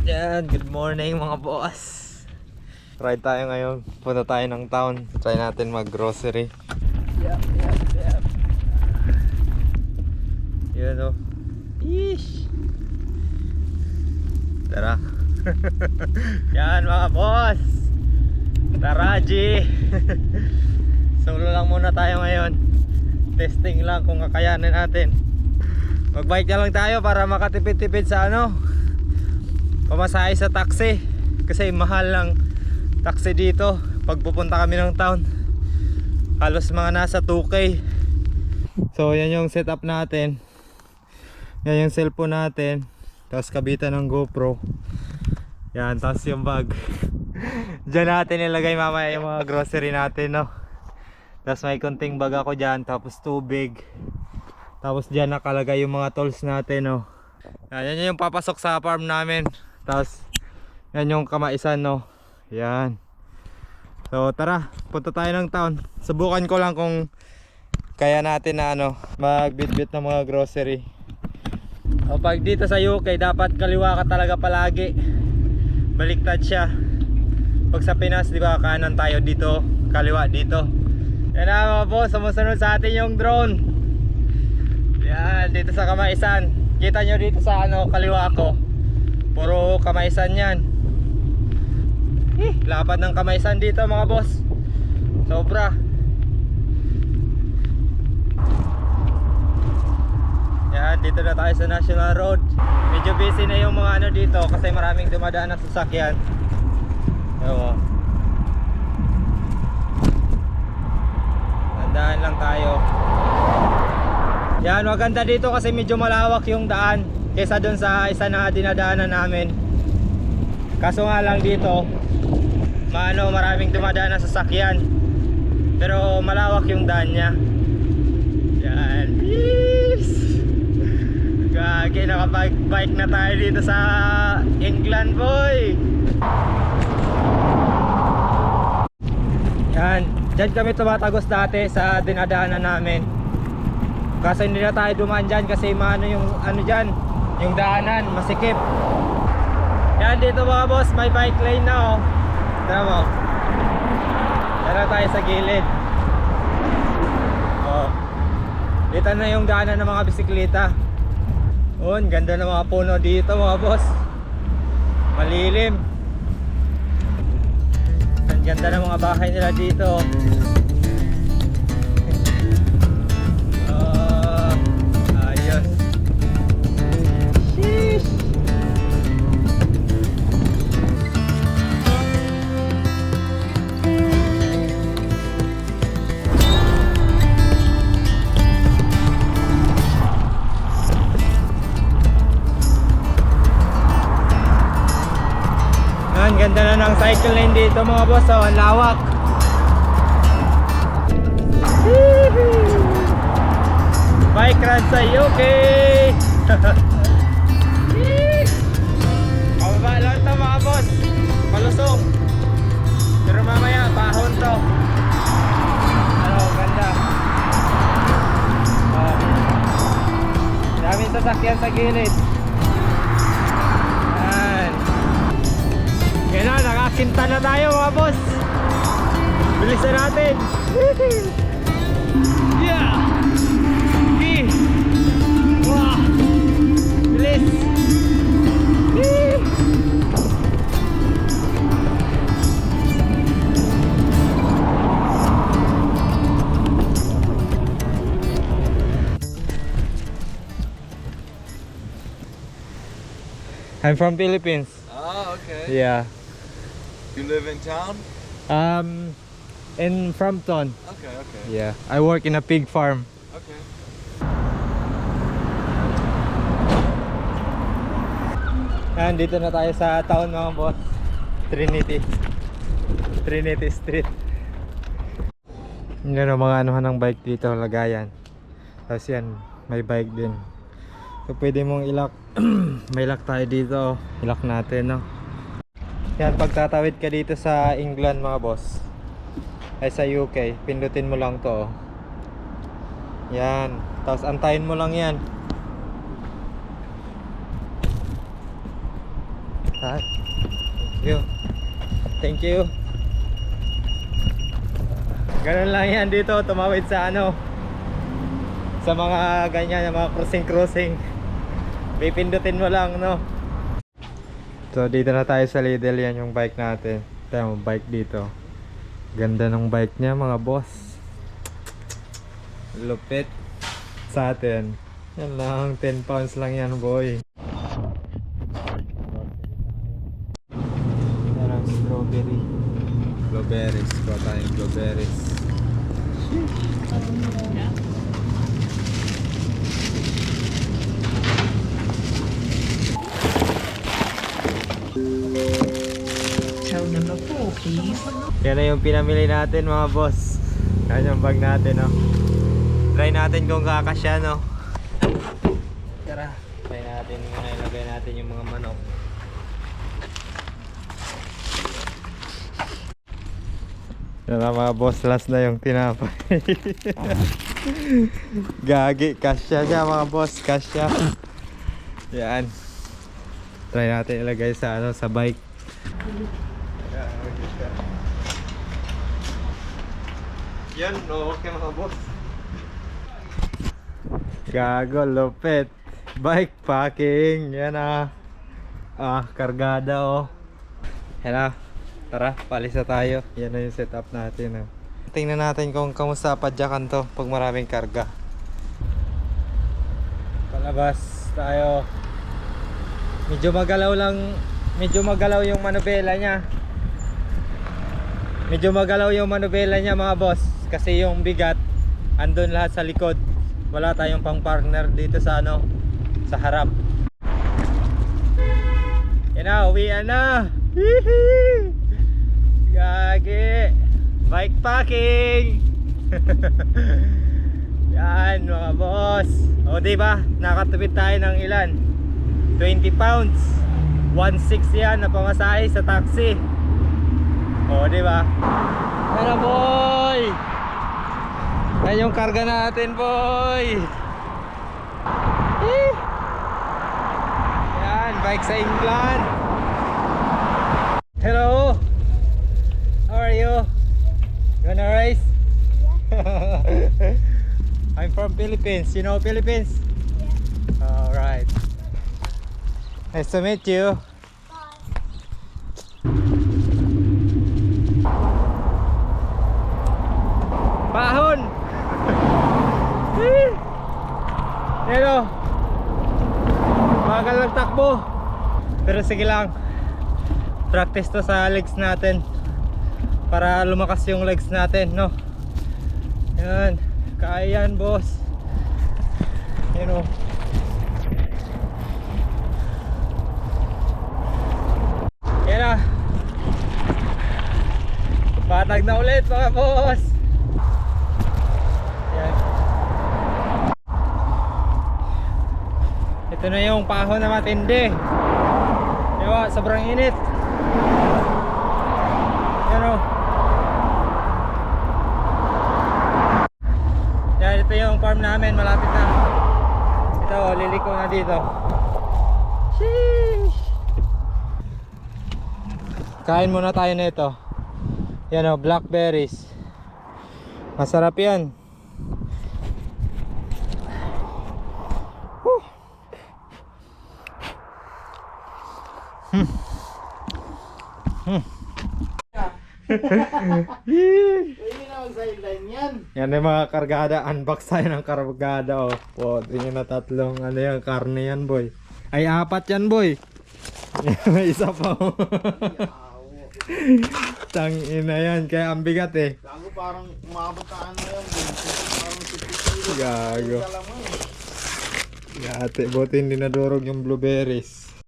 Yan, good morning mga boss. Ride tayo ngayon. Punta tayo ng town. Try natin mag grocery. Yep. Yun o. Ish. Tara. Yan mga boss. Tara G. Solo lang muna tayo ngayon. Testing lang kung kakayanin natin. Magbike na lang tayo para makatipid-tipid sa pamasahe sa taxi. Kasi mahal lang taxi dito pag pupunta kami ng town. Halos mga nasa 2K. So yan yung setup natin. Yan yung cellphone natin. Tapos kabitan ng GoPro. Yan, tapos yung bag. Diyan natin ilagay mamaya yung mga grocery natin, no? Tapos may konting bag ako dyan. Tapos tubig. Tapos dyan nakalagay yung mga tools natin, no? Yan yung papasok sa farm namin. Tapos yan yung kamaisan, no? Yan. So tara, punta tayo ng town. Subukan ko lang kung kaya natin na magbitbit ng mga grocery. O pag dito sa UK dapat kaliwa ka talaga palagi. Baliktad siya. Pag sa Pinas, di ba, kanan tayo dito, kaliwa dito. Yan na mga boss, sumusunod sa atin yung drone. Yan, dito sa kamaisan. Kita nyo dito sa kaliwa ko. Puro kamaisan yan. Lapad ng kamaisan dito mga boss. Sobra. Yan, dito na tayo sa National Road. Medyo busy na yung mga dito kasi maraming dumadaan ng sasakyan. Ewan. Tandaan lang tayo. Yan, maganda dito kasi medyo malawak yung daan kaysa dun sa isa na dinadaanan namin. Kaso nga lang dito maraming dumadaan ng sasakyan. Pero malawak yung daan niya. Yan. Peace! Gagi, nakapag-bike na tayo dito sa England, boy. Yan, dyan kami tumatagos dati sa dinadaanan namin. Kasi hindi na tayo dumaan dyan kasi yung dyan, yung daanan, masikip. Yan, dito mga boss, may bike lane na oh. Tara mo. Tara tayo sa gilid. Oh. Dito na yung daanan ng mga bisikleta. Oh, ang ganda ng mga puno dito mga boss. Malilim. Ang ganda ng mga bahay nila dito. Ayos. Sheesh. Ang ganda na ng cycle lane dito mga boss, oh, ang lawak. Bike ride sa UK. Pababa lang ito mga boss, palusong. Pero mamaya pahon to. Ganda. Daming sasakyan sa gilid. Yan na, nakakinta na tayo mga boss. Bilisan natin. Yeah. Wow. Bilis. I'm from Philippines. Ah, okay. Yeah. You live in town? In Frampton. Okay. Yeah, I work in a pig farm. Okay. Yan, dito na tayo sa town mga boss. Trinity Street. Yan ang mga anuhan ng bike dito, lagayan. Tapos yan, may bike din. So pwede mong ilak. May lock tayo dito. Ilak natin, no? Yan, pag tatawid ka dito sa England mga boss, ay sa UK, pindutin mo lang to. Yan, tapos antayin mo lang yan. Hi. Thank you. Thank you. Ganun lang yan dito, tumawid sa ano, sa mga ganyan, yung mga cruising. Pipindutin mo lang, no? So dito na tayo sa Lidl, yan yung bike natin. Tayo bike dito. Ganda ng bike niya mga boss. Lupit sa atin. Yan lang, 10 pounds lang yan boy. Yan ang strawberry. Blueberries, kuha tayong blueberries. Tow number 4, please. Yan na yung pinamili natin mga boss. Yan yung bag natin, no? Try natin kung kakasya, no? Tara, try natin muna, ilagay natin yung mga manok. Yan na mga boss, last na yung tinapay. Gagi, kasya siya mga boss, kasya. Yan. Try natin ilagay sa ano, sa bike. Yan, okay mga boss. Gago, lupit. Bike packing. Yan kargada oh. Yan na. Tara, palis na tayo. Yan na yung setup natin. Tingnan natin kung kamusta padyakan to pag maraming karga. Palabas tayo. Medyo magalaw yung manubela niya. Mga boss. Kasi yung bigat andun lahat sa likod. Wala tayong pang partner dito sa ano, sa harap. Yan na, uwian na. Hihi! Gagi. Bike packing. Yan mga boss. O diba, nakatupid tayo ng ilan? 20 pounds. 1.6 yan na pamasahe sa taxi. O diba? Tara boy. Yan yung karga natin boy. Yan, bike sa England. Hello. How are you? You wanna race? Yeah. I'm from Philippines. You know Philippines? Yeah. Alright. Nice to meet you. Pahon! Pero bagal lang takbo. Pero sige lang. Practice to sa legs natin. Para lumakas yung legs natin, no? Yan. Kaya yan, boss. Yan o. Yan na. Patag na ulit mga boss. Yan. Ito na yung pahon na matindi. Diba, sobrang init. Yan o. Yan, ito yung farm namin, malapit na. Ito, liliko na dito. Sheesh. Kain muna tayo nito. Yan o, blackberries. Masarap yan. Yan yung mga kargada. Unbox tayo ng kargada oh. Po, tingin na tatlong ano yan, karne yan boy. Ay 4 yan boy. May isa pa oh. Tang ina yan, kaya ang bigat eh. Gago parang umabot na ano yan. Parang 50 kilo. Gago. Gate, buti hindi nadurog yung blueberries.